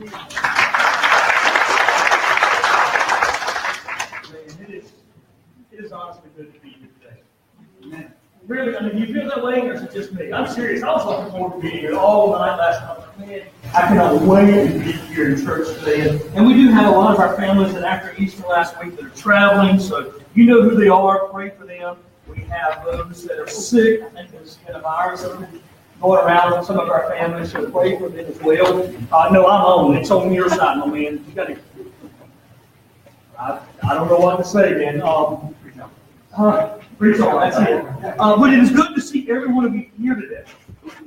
It is honestly good to be here today. Really, I mean, you feel that way, or is it just me? I'm serious. I was looking forward to being here all night last night. Man, I cannot wait to be here in church today. And we do have a lot of our families that after Easter last week that are traveling, so you know who they are. Pray for them. We have those that are sick. I think there's been a virus going around with some of our families, so pray for them as well. No, I'm on. It's on your side, my man. You got to. I don't know what to say, man. Preach on, that's it. But it is good to see every one of you here today.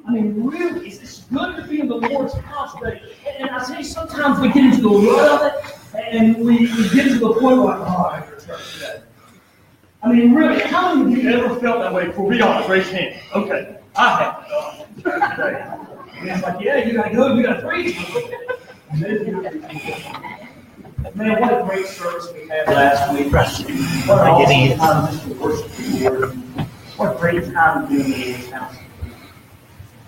I mean, really, it's good to be in the Lord's house today. And I tell you, sometimes we get into the rut of it, and we get to the point where, I have to church today. I mean, really, how many of you ever felt that way before? Be honest, raise your hand. Okay, I have today. And it's like, yeah, you got to go, you got to preach. Man, what a great service we had last week. What an awesome time just to worship the Lord. What a great time to be in the Lord's house.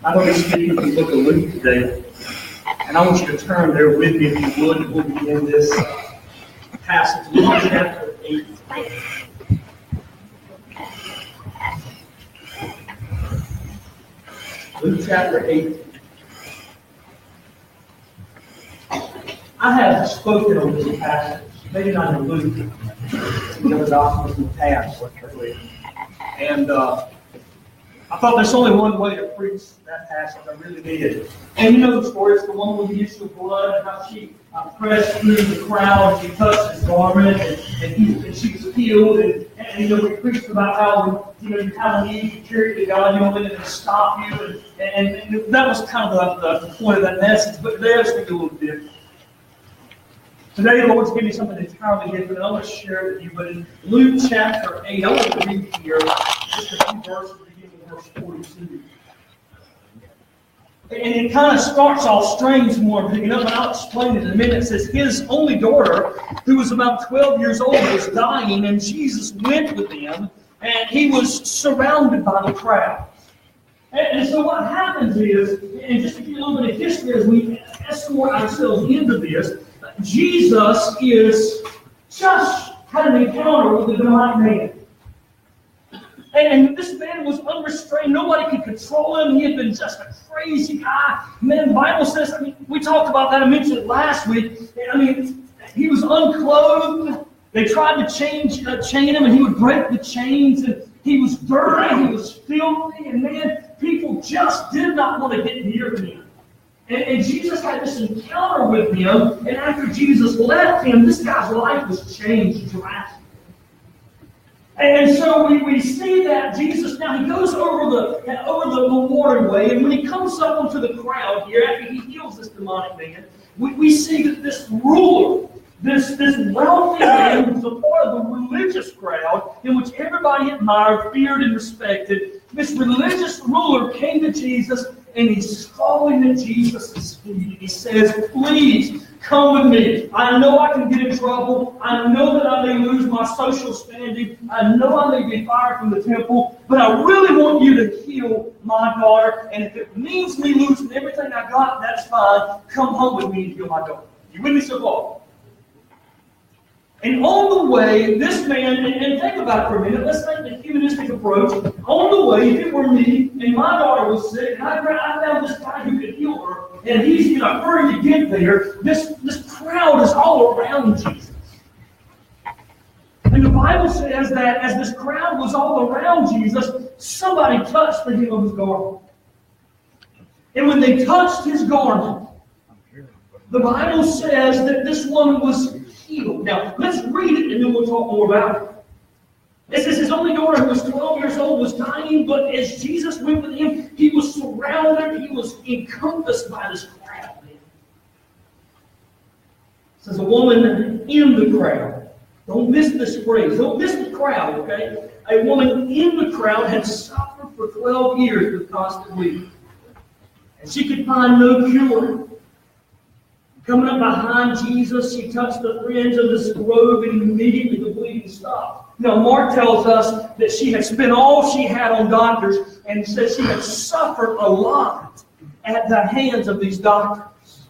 I'm going to be speaking from the book of Luke today. And I want you to turn there with me, if you would, and we'll begin this passage. Luke chapter 8. Luke chapter 8. I have spoken on this passage, maybe not in Luke, the other Gospels in the past. And I thought there's only one way to preach that passage. I really did. And you know the story. It's the one with the issue of blood and how she pressed through the crowd. She touched his garment and she was healed. And you know, we preached about how you have a need to carry to God. You don't let it stop you. And that was kind of the point of that message. But today I just think a little different. Today, the Lord's giving me something entirely different. I want to share it with you. But in Luke chapter 8, I want to read here just a few verses, beginning with verse 42. And it kind of starts off strange more I'm picking up, and I'll explain it in a minute. It says, his only daughter, who was about 12 years old, was dying, and Jesus went with them, and he was surrounded by the crowd. And so what happens is, and just to give you a little bit of history as we escort ourselves into this, Jesus is just had an encounter with a demonic man. And this man was unrestrained. Nobody could control him. He had been just a crazy guy. Man, the Bible says, I mean, we talked about that. I mentioned it last week. I mean, he was unclothed. They tried to chain him, and he would break the chains. And he was dirty. He was filthy. And man, people just did not want to get near him. And Jesus had this encounter with him, and after Jesus left him, this guy's life was changed drastically. And so we see that Jesus, now he goes over the waterway, and when he comes up into the crowd here, after he heals this demonic man, we see that this ruler, this wealthy man who's a part of the religious crowd in which everybody admired, feared, and respected, this religious ruler came to Jesus, and he's falling at Jesus' feet. He says, please come with me. I know I can get in trouble. I know that I may lose my social standing. I know I may be fired from the temple. But I really want you to heal my daughter. And if it means me losing everything I got, that's fine. Come home with me and heal my daughter. You with me so far? And on the way, this man, and think about it for a minute, let's take the humanistic approach. On the way, if it were me, and my daughter was sick, and I found this guy who could heal her, and he's in a hurry to get there, this crowd is all around Jesus. And the Bible says that as this crowd was all around Jesus, somebody touched the hem of his garment. And when they touched his garment, the Bible says that this woman was healed. Now, let's read it and then we'll talk more about it. It says his only daughter, who was 12 years old, was dying, but as Jesus went with him, he was surrounded, he was encompassed by this crowd. It says a woman in the crowd. Don't miss this phrase. Don't miss the crowd, okay? A woman in the crowd had suffered for 12 years with constant bleeding. And she could find no cure. Coming up behind Jesus, she touched the fringe of this robe, and immediately the bleeding stopped. Now, Mark tells us that she had spent all she had on doctors, and says she had suffered a lot at the hands of these doctors.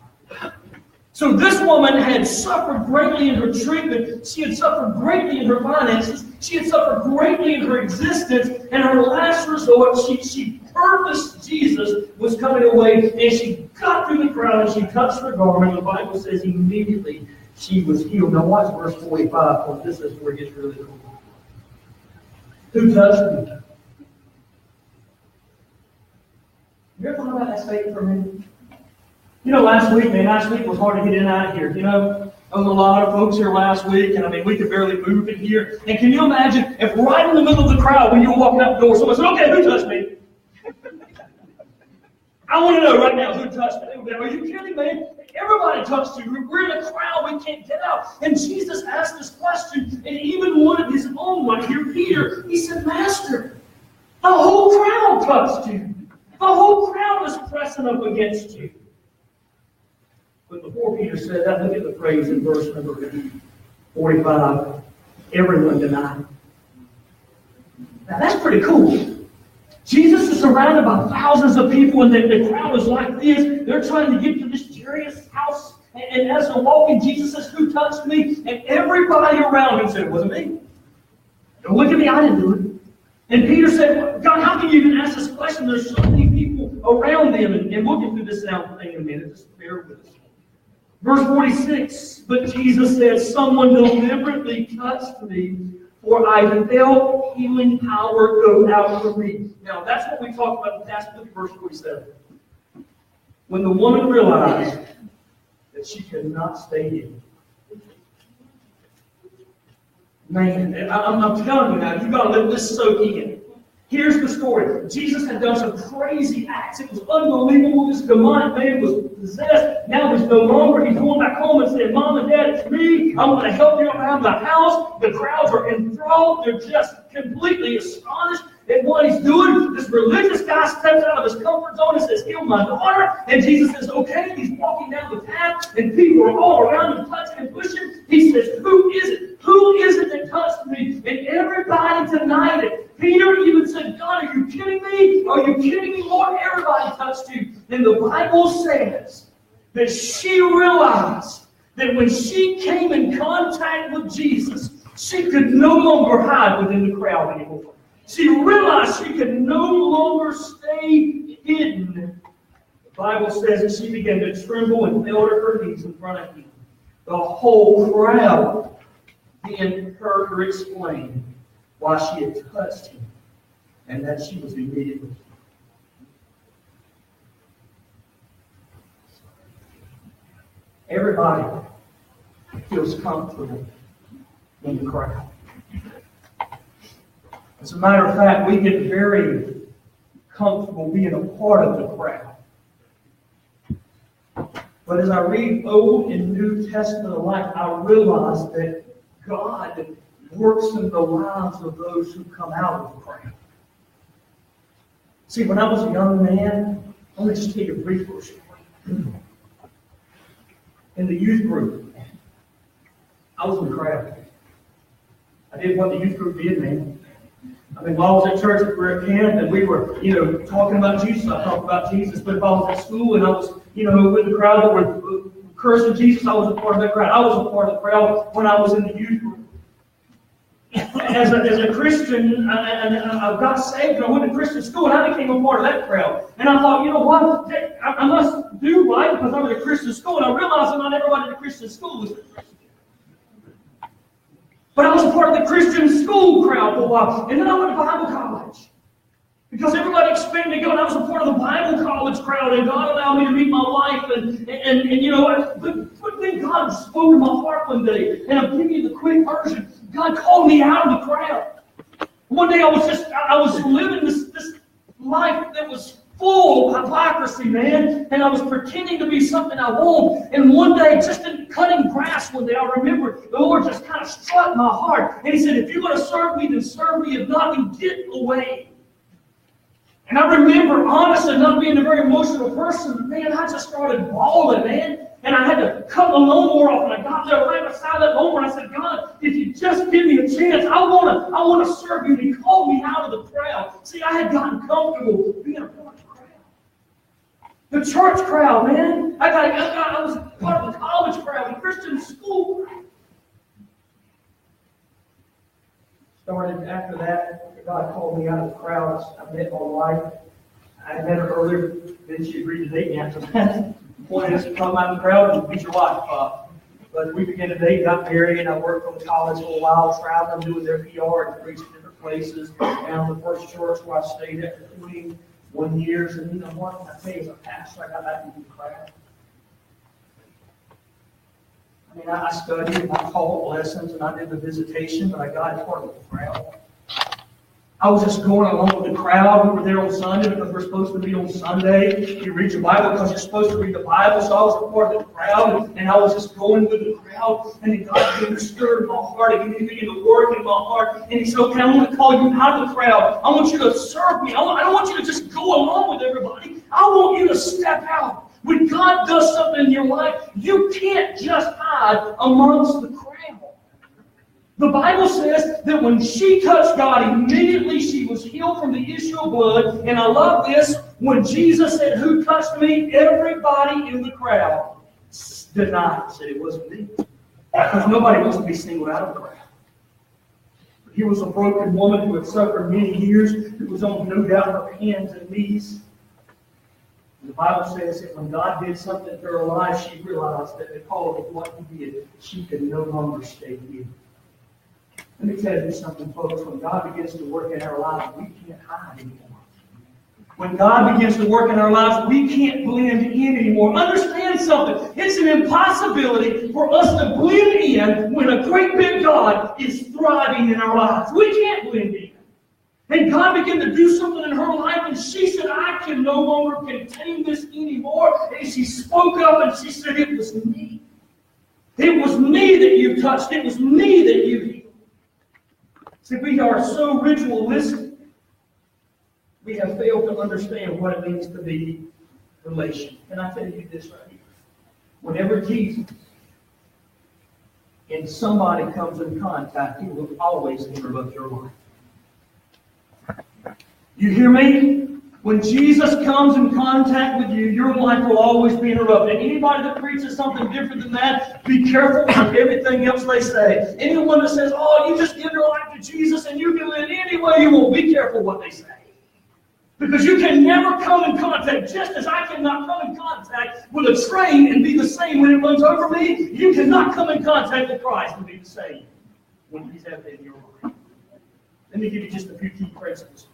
So this woman had suffered greatly in her treatment. She had suffered greatly in her finances. She had suffered greatly in her existence. And her last resort, she purposed Jesus was coming away. And she got through the crowd and she touched her garment. The Bible says immediately she was healed. Now watch verse 45, because this is where it gets really cool. Who touched me? You ever thought about that statement for a minute? You know, last week was hard to get in and out of here. You know, there was a lot of folks here last week, and I mean, we could barely move in here. And can you imagine if right in the middle of the crowd, when you were walking out the door, someone said, "Okay, who touched me?" I want to know right now who touched me. They would be, "Are you kidding me? Everybody touched you. We're in a crowd, we can't get out." And Jesus asked this question, and even one of his own, right here, Peter, he said, "Master, the whole crowd touched you. The whole crowd is pressing up against you." But before Peter said that, look at the phrase in verse number 45. Everyone denied. Now that's pretty cool. Jesus is surrounded by thousands of people, and the crowd is like this. They're trying to get to this Jairus' house. And as they're walking, Jesus says, "Who touched me?" And everybody around him said, "It wasn't me. Don't look at me, I didn't do it." And Peter said, "God, how can you even ask this question? There's so many people around them." And we'll get through this now in a minute. Just bear with us. Verse 46, but Jesus said, "Someone deliberately touched me, for I felt healing power go out from me." Now, that's what we talked about in the past. Look at verse 47. When the woman realized that she could not stay hidden. Man, I'm telling you now, you've got to let this soak in. Here's the story. Jesus had done some crazy acts. It was unbelievable. This demonic man was possessed. Now he's no longer. He's going back home and saying, "Mom and Dad, it's me. I'm going to help you around the house." The crowds are enthralled. They're just completely astonished at what he's doing. This religious guy steps out of his comfort zone and says, "Heal my daughter." And Jesus says, "Okay." He's walking down the path, and people are all around him, touching and pushing. He says, "Who is it? Who is it that touched me?" And everybody denied it. Peter even said, "God, are you kidding me? Are you kidding me, Lord? Everybody touched you." And the Bible says that she realized that when she came in contact with Jesus, she could no longer hide within the crowd anymore. She realized she could no longer stay hidden. The Bible says that she began to tremble and fell to her knees in front of him. The whole crowd then heard her explain why she had touched him, and that she was immediately healed. Everybody feels comfortable in the crowd. As a matter of fact, we get very comfortable being a part of the crowd. But as I read Old and New Testament alike, I realize that God works in the lives of those who come out of the crowd. See, when I was a young man, let me just tell you a brief story. In the youth group, I was in the crowd. I did what the youth group did, man. I mean, while I was at church, we were at camp, and we were, talking about Jesus. I talked about Jesus. But if I was at school and I was, with the crowd that were cursing Jesus, I was a part of that crowd. I was a part of the crowd when I was in the youth group. As a Christian, I got saved, and I went to Christian school, and I became a part of that crowd. And I thought, you know what? I must do right because I'm in a Christian school. And I realized that not everybody in a Christian school was a Christian. But I was a part of the Christian school crowd for a while. And then I went to Bible college. Because everybody expected me to go, and I was a part of the Bible college crowd, and God allowed me to meet my wife, but then God spoke to my heart one day, and I'll give you the quick version. God called me out of the crowd. One day I was living this life that was full of hypocrisy, man, and I was pretending to be something I won't. And one day, just in cutting grass one day, I remember the Lord just kind of struck my heart, and He said, "If you're going to serve me, then serve me. If not, then get away." And I remember, honestly, not being a very emotional person, but man, I just started bawling, man. And I had to cut the lawnmower off, and I got there right beside that lawnmower, and I said, "God, if you just give me a chance, I want to serve you." And He called me out of the crowd. See, I had gotten comfortable being a part of the crowd. The church crowd, man. I was part of the college called me out of the crowd. I met my wife. I had met her earlier. Then she agreed to date me after that. The point is to come out of the crowd and meet your wife. But we began to date, got married, and I worked from college for a while, traveling, doing their PR and preaching different places. And the first church where I stayed at for 21 years. And you know what? I tell you, as a pastor, I got back into the crowd. I mean, I studied and I taught lessons and I did the visitation, but I got part of the crowd. I was just going along with the crowd. We were there on Sunday because we're supposed to meet on Sunday. You read your Bible because you're supposed to read the Bible. So I was a part of the crowd, and I was just going with the crowd. And then God began to stir in my heart, and He began to work in my heart. And He said, "Okay, I want to call you out of the crowd. I want you to serve me. I don't want you to just go along with everybody. I want you to step out. When God does something in your life, you can't just hide amongst the crowd." The Bible says that when she touched God, immediately she was healed from the issue of blood. And I love this. When Jesus said, "Who touched me?" everybody in the crowd denied. Said it wasn't me. Because nobody wants to be singled out of the crowd. But here was a broken woman who had suffered many years, who was on no doubt her hands and knees. The Bible says that when God did something in her life, she realized that because of what He did, she could no longer stay here. Let me tell you something, folks. When God begins to work in our lives, we can't hide anymore. When God begins to work in our lives, we can't blend in anymore. Understand something. It's an impossibility for us to blend in when a great big God is thriving in our lives. We can't blend in. And God began to do something in her life, and she said, "I can no longer contain this anymore." And she spoke up and she said, "It was me. It was me that you touched. It was me that you healed." See, we are so ritualistic, we have failed to understand what it means to be relational. Can I tell you this right here? Whenever Jesus and somebody comes in contact, He will always interrupt your life. You hear me? When Jesus comes in contact with you, your life will always be interrupted. Anybody that preaches something different than that, be careful with everything else they say. Anyone that says, "Oh, you just give your life to Jesus and you can live any way you want," be careful what they say. Because you can never come in contact, just as I cannot come in contact with a train and be the same when it runs over me, you cannot come in contact with Christ and be the same when He's evident in your life. Let me give you just a few key principles.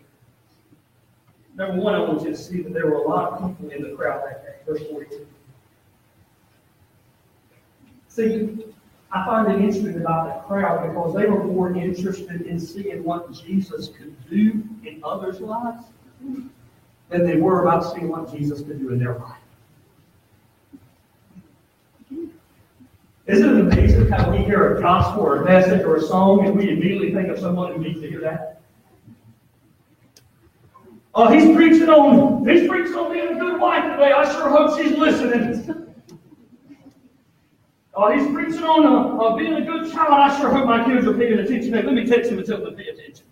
Number one, I want you to see that there were a lot of people in the crowd that day. Verse 42. See, I find it interesting about that crowd because they were more interested in seeing what Jesus could do in others' lives than they were about seeing what Jesus could do in their life. Isn't it amazing how we hear a gospel or a message or a song and we immediately think of someone who needs to hear that? Oh, he's preaching on being a good wife today. I sure hope she's listening. Oh, he's preaching on being a good child. I sure hope my kids are paying attention. Hey, let me text him and tell them to pay attention.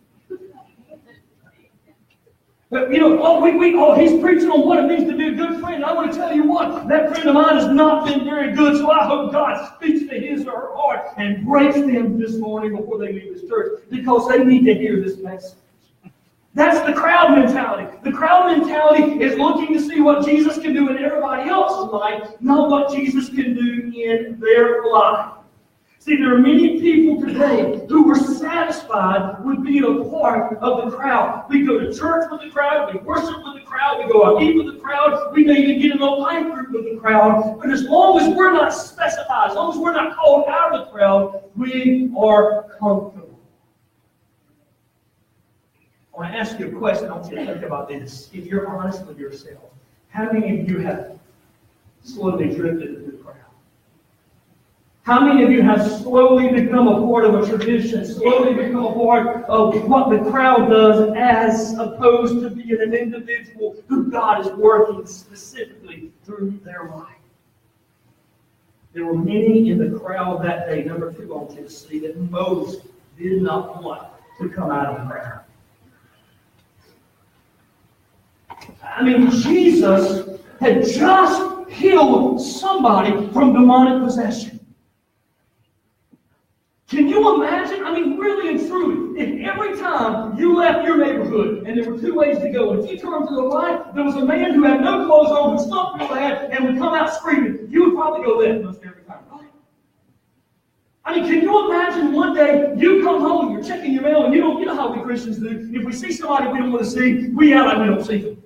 But, he's preaching on what it means to be a good friend. I want to tell you what, that friend of mine has not been very good, so I hope God speaks to his or her heart and breaks them this morning before they leave this church, because they need to hear this message. That's the crowd mentality. The crowd mentality is looking to see what Jesus can do in everybody else's life, not what Jesus can do in their life. See, there are many people today who are satisfied with being a part of the crowd. We go to church with the crowd, we worship with the crowd, we go out to eat with the crowd, we may even get in a life group with the crowd. But as long as we're not specified, as long as we're not called out of the crowd, we are comfortable. I want to ask you a question. I want you to think about this. If you're honest with yourself, how many of you have slowly drifted into the crowd? How many of you have slowly become a part of a tradition, slowly become a part of what the crowd does, as opposed to being an individual who God is working specifically through their life? There were many in the crowd that day. Number two, I want you to see that most did not want to come out of the crowd. I mean, Jesus had just healed somebody from demonic possession. Can you imagine? I mean, really and truly, if every time you left your neighborhood and there were two ways to go, and if you turned to the right, there was a man who had no clothes on, who stomped real bad, and would come out screaming, you would probably go left most every time, right? I mean, can you imagine one day you come home and you're checking your mail and you know how we Christians do. If we see somebody we don't want to see, we act like we don't see them.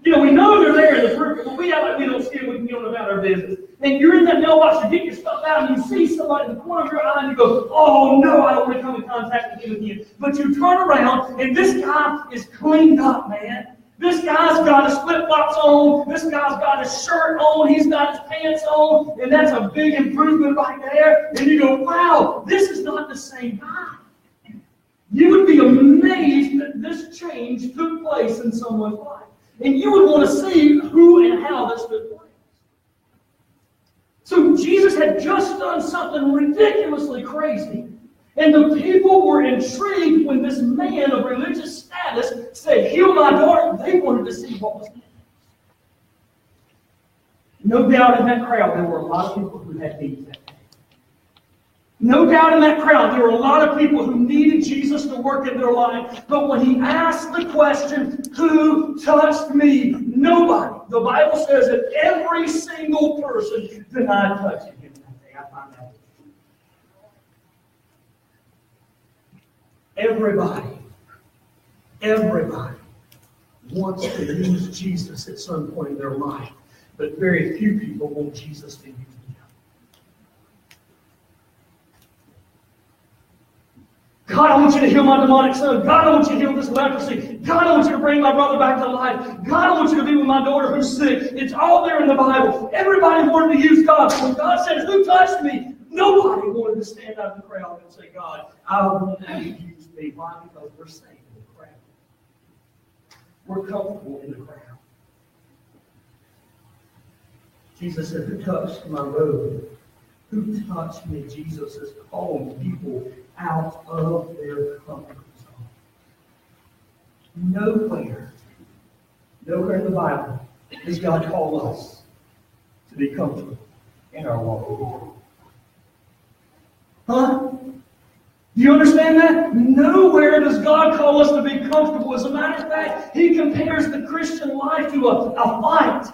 You know, we know they're there in the perimeter, but we act like we don't see them, we can get on about our business. And you're in that mailbox, you get your stuff out, and you see somebody in the corner of your eye, and you go, oh no, I don't want to come in contact with him again. But you turn around, and this guy is cleaned up, man. This guy's got his flip-flops on, this guy's got his shirt on, he's got his pants on, and that's a big improvement right there. And you go, wow, this is not the same guy. You would be amazed that this change took place in someone's life. And you would want to see who and how this took place. So Jesus had just done something ridiculously crazy. And the people were intrigued when this man of religious status said, heal my daughter. They wanted to see what was next. No doubt in that crowd there were a lot of people who had needs that day. No doubt in that crowd there were a lot of people who needed Jesus to work in their life. But when he asked the question, who touched me? Nobody. The Bible says that every single person denied touching him that day. I find that. Everybody wants to use Jesus at some point in their life, but very few people want Jesus to use them. God, I want you to heal my demonic son. God, I want you to heal this leprosy. God, I want you to bring my brother back to life. God, I want you to be with my daughter who's sick. It's all there in the Bible. Everybody wanted to use God. When God said, who touched me? Nobody wanted to stand out in the crowd and say, God, I want you to use me. Why? Because we're safe in the crowd. We're comfortable in the crowd. Jesus said, who touched my robe? Who touched me? Jesus is calling people out of their comfort zone. Nowhere in the Bible does God call us to be comfortable in our walk. Huh? Do you understand that? Nowhere does God call us to be comfortable. As a matter of fact, he compares the Christian life to a fight,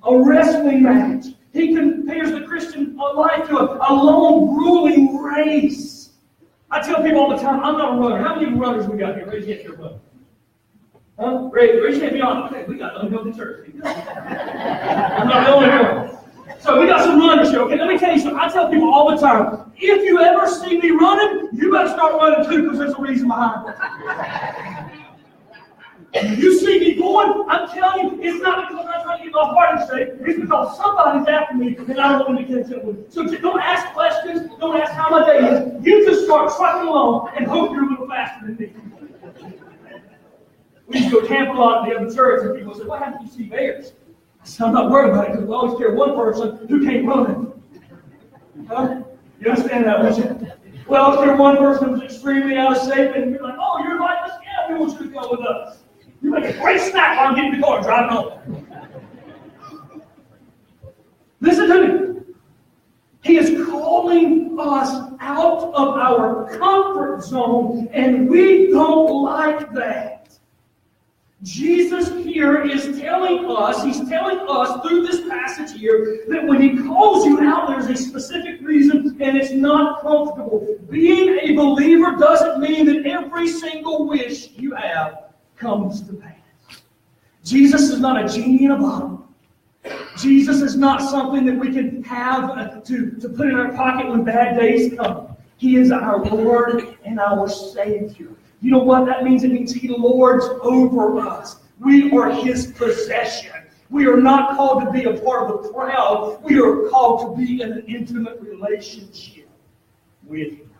a wrestling match. He compares the Christian life to a long, grueling race. I tell people all the time, I'm not a runner. How many runners we got here? Raise your hand if you're a runner. Huh? Raise your hand if you're honest. Okay, we got unhealthy church. I'm not the only one. So we got some runners here. Okay, let me tell you something. I tell people all the time, if you ever see me running, you better start running too, because there's a reason behind it. You see me going, I'm telling you, it's not because I'm trying to get my heart in shape. It's because somebody's after me and I don't want to catch up with it. So don't ask questions. Don't ask how my day is. You just start trucking along and hope you're a little faster than me. We used to go camp a lot in the other church, and people said, what happens if you see bears? I said, I'm not worried about it because we always carry one person who can't run. Huh? You understand that, don't you? We always carry one person who's extremely out of shape, and you're like, oh, you're like us? Yeah, we want you to go with us. You make a great snack while I'm getting in the car and driving home. Listen to me. He is calling us out of our comfort zone, and we don't like that. Jesus here is telling us, he's telling us through this passage here, that when he calls you out, there's a specific reason, and it's not comfortable. Being a believer doesn't mean that every single wish you have comes to pass. Jesus is not a genie in a bottle. Jesus is not something that we can have to put in our pocket when bad days come. He is our Lord and our Savior. You know what that means? It means He lords over us. We are His possession. We are not called to be a part of the crowd. We are called to be in an intimate relationship with Him.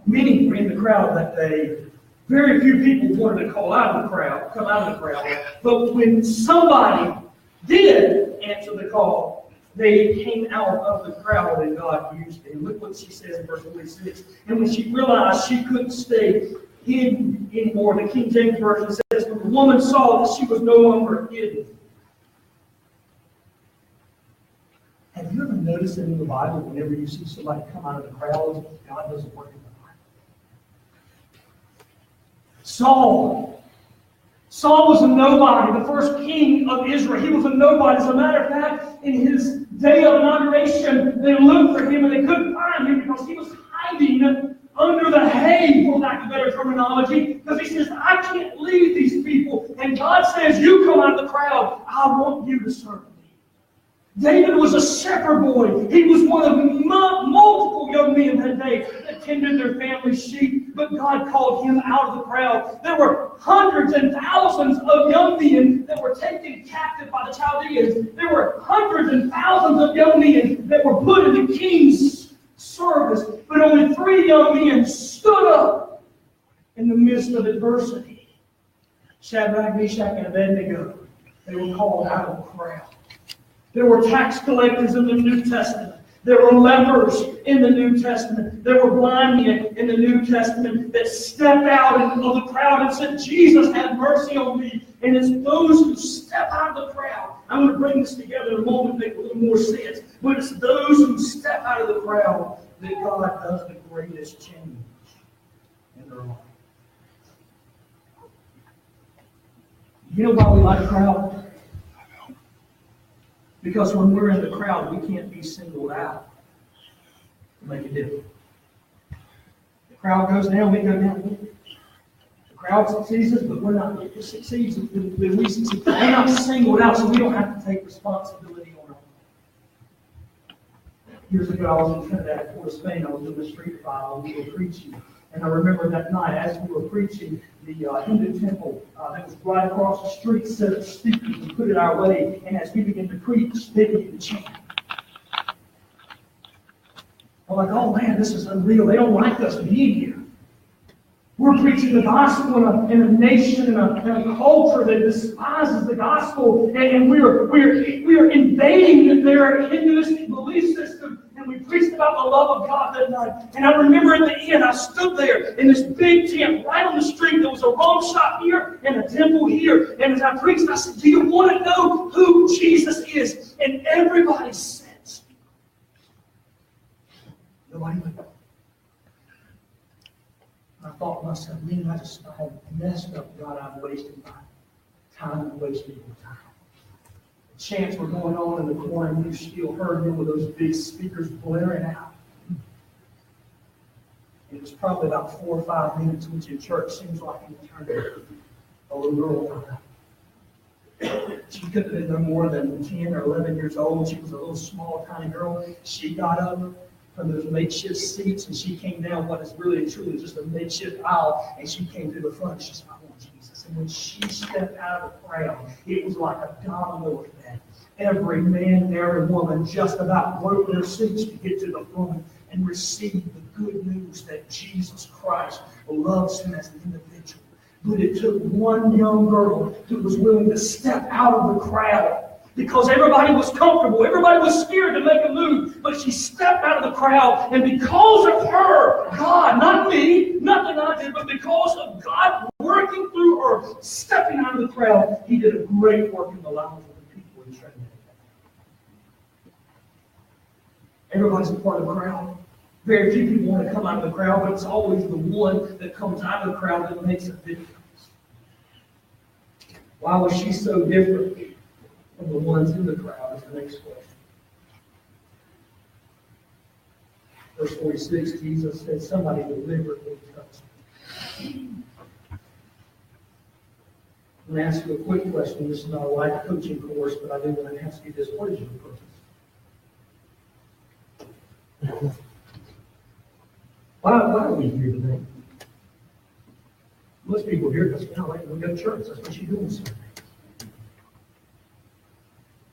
Many were in the crowd that day. Very few people wanted to come out of the crowd. But when somebody did answer the call, they came out of the crowd and God used them. Look what she says in verse 26. And when she realized she couldn't stay hidden anymore, the King James Version says, when the woman saw that she was no longer hidden, had Have you ever noticed that in the Bible, whenever you see somebody come out of the crowd, God doesn't work in the Bible? Saul was a nobody, the first king of Israel. He was a nobody. As a matter of fact, in his day of inauguration, they looked for him and they couldn't find him because he was hiding under the hay, for lack of better terminology, because he says, I can't lead these people. And God says, you come out of the crowd, I want you to serve me. David was a shepherd boy. He was one of multiple young men that day that tended their family's sheep, but God called him out of the crowd. There were hundreds and thousands of young men that were taken captive by the Chaldeans. There were hundreds and thousands of young men that were put in the king's service, but only 3 young men stood up in the midst of adversity. Shadrach, Meshach, and Abednego. They were called out of the crowd. There were tax collectors in the New Testament. There were lepers in the New Testament. There were blind men in the New Testament that stepped out of the crowd and said, Jesus, have mercy on me. And it's those who step out of the crowd. I'm going to bring this together in a moment to make a little more sense. But it's those who step out of the crowd that God does the greatest change in their life. You know why we like crowd? Because when we're in the crowd, we can't be singled out to make a difference. The crowd goes down, we go down. The crowd succeeds us, but we're not. It succeeds, but we succeed. We're not singled out, so we don't have to take responsibility on it. Years ago, I was in Trinidad, Port of Spain. I was doing a street file. We were preaching. And I remember that night, as we were preaching, the Hindu temple that was right across the street set up speakers and put it our way. And as we began to preach, they began to chant. I'm like, oh man, this is unreal. They don't like us being here. We're preaching the gospel in a nation, in a culture that despises the gospel, and we're invading their Hinduistic belief system. And we preached about the love of God that night. And I remember at the end, I stood there in this big tent right on the street. There was a rum shop here and a temple here. And as I preached, I said, do you want to know who Jesus is? And everybody said, nobody would know. I thought to myself, man, I have messed up. God, I've wasted my time and wasted your time. The chants were going on in the corner, and you still heard them with those big speakers blaring out. It was probably about 4 or 5 minutes, which in church seems like an eternity. A little girl She couldn't have been no more than 10 or 11 years old. She was a little small, tiny girl. She got up from those makeshift seats, and she came down what is really and truly just a makeshift aisle, and she came to the front. She said, I want Jesus. And when she stepped out of the crowd, it was like a domino effect. Every man, every woman just about broke their seats to get to the front and receive the good news that Jesus Christ loves him as an individual. But it took one young girl who was willing to step out of the crowd, because everybody was comfortable. Everybody was scared to make a move. But she stepped out of the crowd, and because of her, God, not me, nothing I did, but because of God working through her, stepping out of the crowd, he did a great work in the lives of the people in Trinidad. Everybody's a part of the crowd. Very few people want to come out of the crowd, but it's always the one that comes out of the crowd that makes a difference. Why was she so different from the ones in the crowd is the next question. Verse 46, Jesus said, somebody deliberately touched me. I'm going to ask you a quick question. This is not a life coaching course, but I do want to ask you this. What is your purpose? Why are we here today? Most people here because we go to church. That's what you do on Sunday.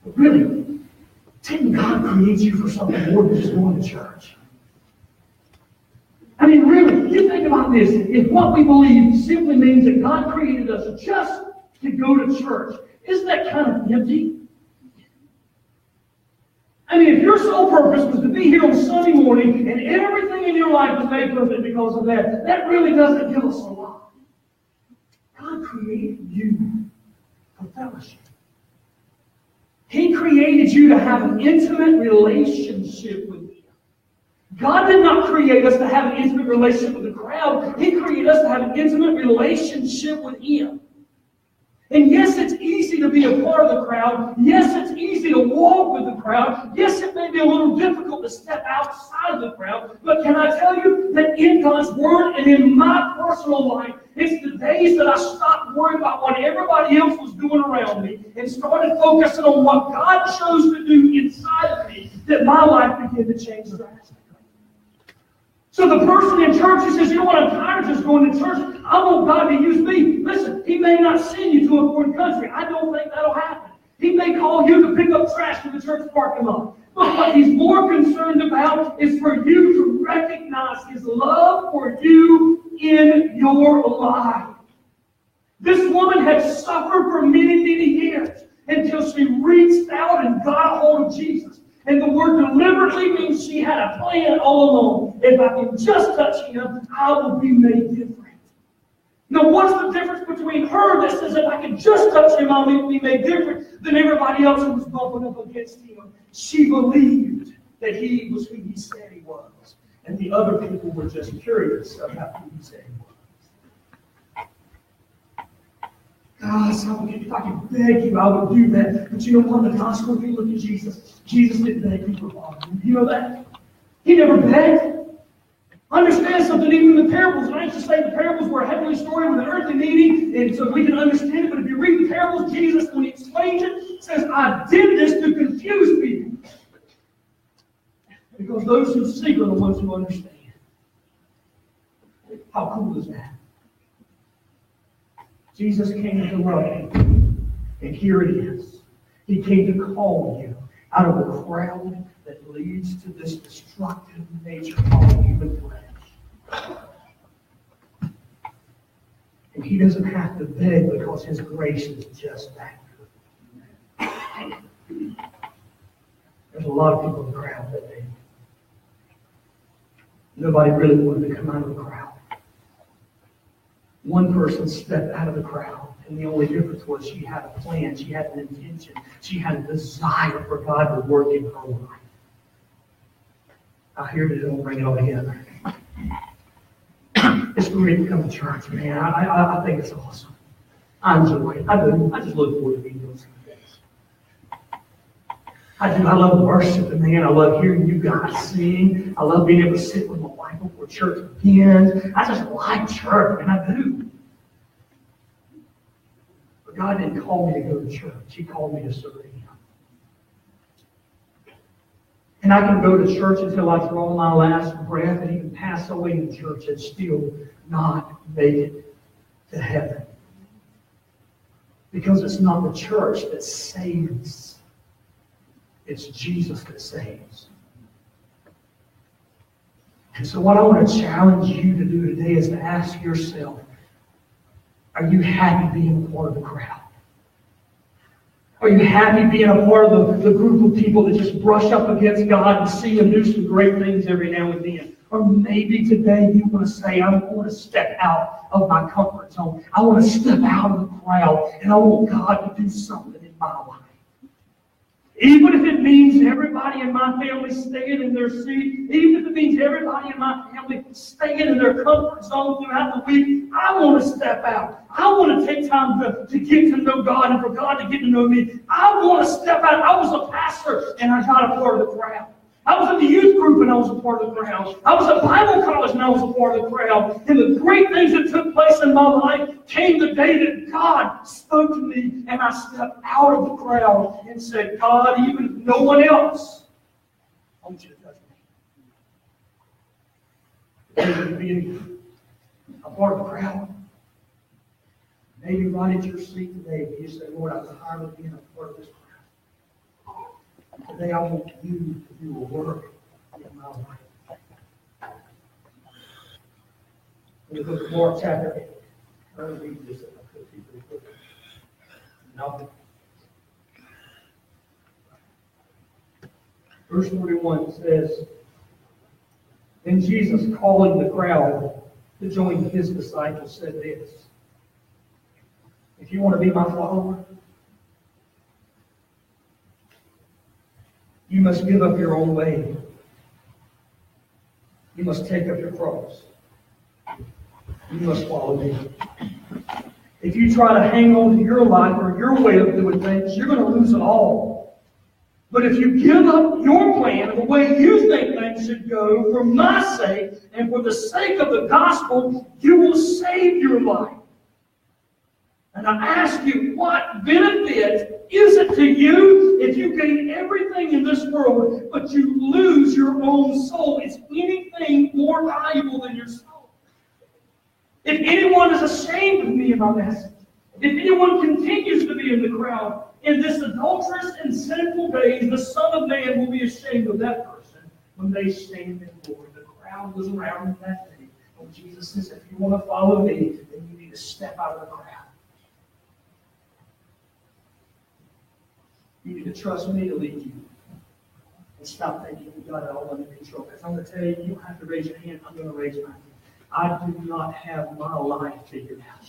But really, didn't God create you for something more than just going to church? I mean, really, you think about this. If what we believe simply means that God created us just to go to church, isn't that kind of empty? I mean, if your sole purpose was to be here on Sunday morning and everything in your life was made perfect because of that, that really doesn't give us a lot. God created you for fellowship. He created you to have an intimate relationship with Him. God did not create us to have an intimate relationship with the crowd. He created us to have an intimate relationship with Him. And yes, it's easy to be a part of the crowd. Yes, it's easy to walk with the crowd. Yes, it may be a little difficult to step outside of the crowd. But can I tell you that in God's Word and in my personal life, it's the days that I stopped worrying about what everybody else was doing around me and started focusing on what God chose to do inside of me that my life began to change drastically. So the person in church who says, you know what, I'm tired of just going to church. I want God to use me. Listen, He may not send you to a foreign country. I don't think that'll happen. He may call you to pick up trash in the church parking lot. But what He's more concerned about is for you to recognize His love for you in your life. This woman had suffered for many, many years until she reached out and got a hold of Jesus. And the word deliberately means she had a plan all along. If I can just touch Him, I will be made different. Now, what's the difference between her that says if I can just touch Him, I'll be made different, than everybody else who was bumping up against Him? She believed that He was who He said He was. And the other people were just curious about who He said He was. God, if I could beg you, I would do that. But you know what? The gospel, if you look at Jesus, Jesus didn't beg you for following. You know that? He never begged. Understand something, even in the parables. And I used to say the parables were a heavenly story with an earthly meaning, and so we can understand it. But if you read the parables, Jesus, when He explains it, says, I did this to confuse people. Because those who seek are the ones who understand. How cool is that? Jesus came to love you, and here it is. He came to call you out of the crowd that leads to this destructive nature called human flesh. And He doesn't have to beg because His grace is just that good. There's a lot of people in the crowd that day. Nobody really wanted to come out of the crowd. One person stepped out of the crowd, and the only difference was she had a plan, she had an intention, she had a desire for God to work in her life. I hear it all, bring it all together. It's great to come to church, man. I think it's awesome. I enjoy it. I do. I just look forward to being those days. I do. I love worshiping, man. I love hearing you guys sing. I love being able to sit with my wife before church begins. I just like church, and I do. But God didn't call me to go to church. He called me to serve Him. And I can go to church until I draw my last breath and even pass away in church and still not make it to heaven. Because it's not the church that saves. It's Jesus that saves. And so what I want to challenge you to do today is to ask yourself, are you happy being a part of the crowd? Are you happy being a part of the group of people that just brush up against God and see Him do some great things every now and then? Or maybe today you want to say, I want to step out of my comfort zone. I want to step out of the crowd and I want God to do something in my life. Even if it means everybody in my family staying in their seat, even if it means everybody in my family staying in their comfort zone throughout the week, I want to step out. I want to take time to get to know God and for God to get to know me. I want to step out. I was a pastor and I got a part of the crowd. I was in the youth group and I was a part of the crowd. I was at Bible college and I was a part of the crowd. And the great things that took place in my life came the day that God spoke to me and I stepped out of the crowd and said, God, even if no one else, I want you to touch me. Maybe being a part of the crowd. Maybe right at your seat today, you say, Lord, I'm tired of being a part of this crowd. Today I want you to do a work in my life. In the book of Mark chapter 8, I'm going to read this if I could be pretty quick. Now, verse 41 says, Then Jesus, calling the crowd to join His disciples, said this, If you want to be my follower, You must give up your own way. You must take up your cross. You must follow me. If you try to hang on to your life or your way of doing things, you're going to lose it all. But if you give up your plan and the way you think things should go for my sake and for the sake of the gospel, you will save your life. And I ask you, what benefit is it to you if you gain everything in this world, but you lose your own soul? Is anything more valuable than your soul? If anyone is ashamed of me and my message, if anyone continues to be in the crowd, in this adulterous and sinful days, the Son of Man will be ashamed of that person when they stand in glory. The crowd was around him that day. And Jesus says, if you want to follow me, then you need to step out of the crowd. You need to trust me to lead you. And stop thinking you got it all under control. Because I'm going to tell you, you don't have to raise your hand. I'm going to raise my hand. I do not have my life figured out.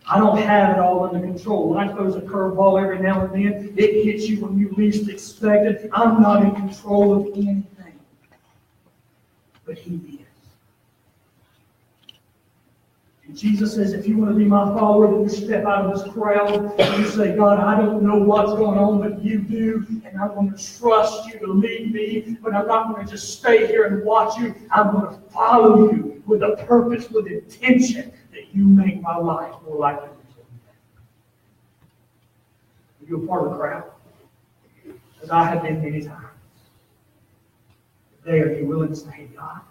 I don't have it all under control. Life throws a curveball every now and then. It hits you when you least expect it. I'm not in control of anything. But He is. And Jesus says, if you want to be my follower, then you step out of this crowd and you say, God, I don't know what's going on, but you do. And I'm going to trust you to lead me. But I'm not going to just stay here and watch you. I'm going to follow you with a purpose, with intention, that you make my life more like yours. Are you a part of the crowd? As I have been many times. Today, are you willing to say, God,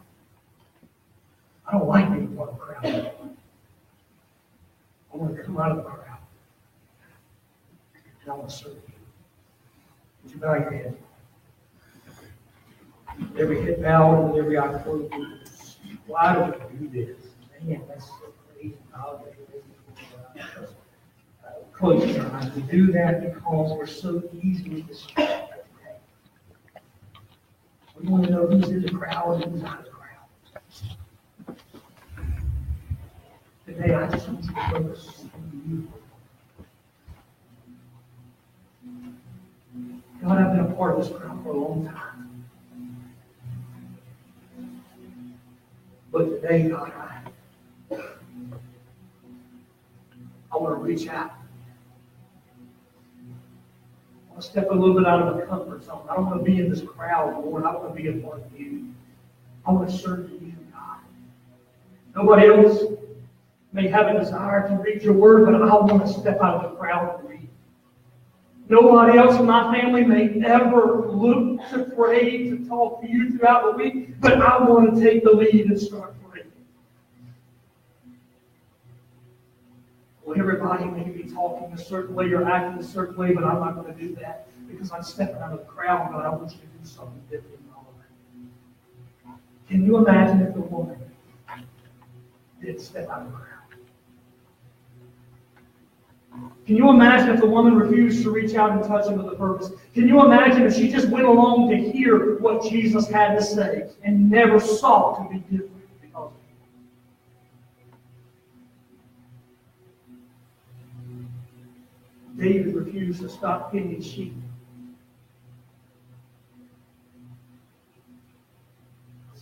I don't like being part of the crowd. I want to come out of the crowd. And I want to serve you. Would you bow your head? Every head bowed and every eye closed. Why do we do this? Man, that's so crazy. Close your eyes. We do that because we're so easily distracted. We want to know who's in the crowd and who's out of the crowd. Today, I just want you to focus on you. God, I've been a part of this crowd for a long time. But today, God, I want to reach out. I want to step a little bit out of my comfort zone. I don't want to be in this crowd, Lord. I want to be a part of you. I want to serve you, God. Nobody else may have a desire to read your word, but I want to step out of the crowd and read. Nobody else in my family may ever look to pray, to talk to you throughout the week, but I want to take the lead and start praying. Well, everybody may be talking a certain way or acting a certain way, but I'm not going to do that because I'm stepping out of the crowd, but I want you to do something different in my life. Can you imagine if the woman did step out of the crowd? Can you imagine if the woman refused to reach out and touch him with a purpose? Can you imagine if she just went along to hear what Jesus had to say and never sought to be different because of it? David refused to stop tending sheep.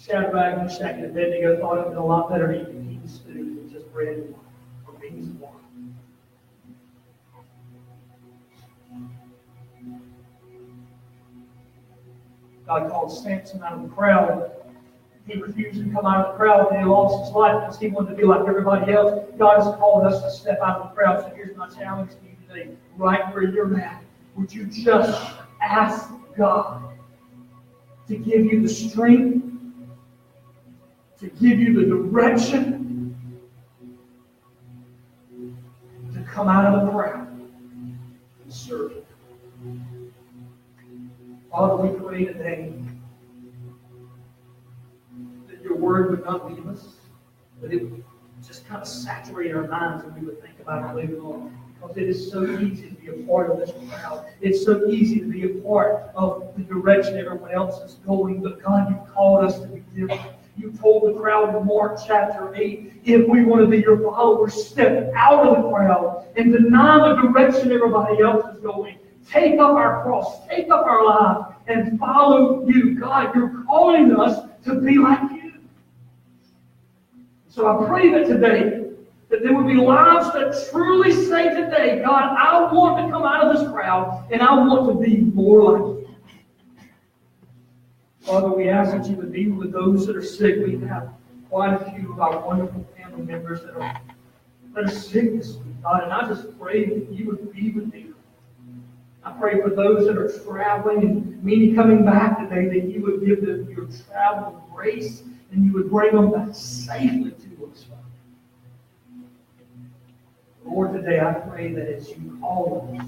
Shadrach, Meshach, and Abednego thought it would be a lot better eating stew than just bread and water, or beans and water. God called Samson out of the crowd. He refused to come out of the crowd and he lost his life because he wanted to be like everybody else. God has called us to step out of the crowd. So here's my challenge to you today. Right where you're at, would you just ask God to give you the strength, to give you the direction to come out of the crowd and serve Him? Father, we pray today that your word would not leave us, but it would just kind of saturate our minds and we would think about it later on. Because it is so easy to be a part of this crowd. It's so easy to be a part of the direction everyone else is going. But God, you called us to be different. You told the crowd in Mark chapter 8, if we want to be your followers, step out of the crowd and deny the direction everybody else is going. Take up our cross, take up our lives, and follow you. God, you're calling us to be like you. So I pray that today, that there would be lives that truly say today, God, I want to come out of this crowd and I want to be more like you. Father, we ask that you would be with those that are sick. We have quite a few of our wonderful family members that are sick this week, God, and I just pray that you would be with them. I pray for those that are traveling and many coming back today, that you would give them your travel grace and you would bring them back safely to us, Father. Lord, today I pray that as you call us,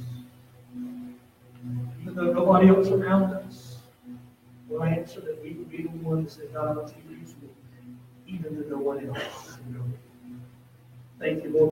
even though nobody else around us will answer, that we would be the ones that God will use me, even though no one else will. Thank you, Lord.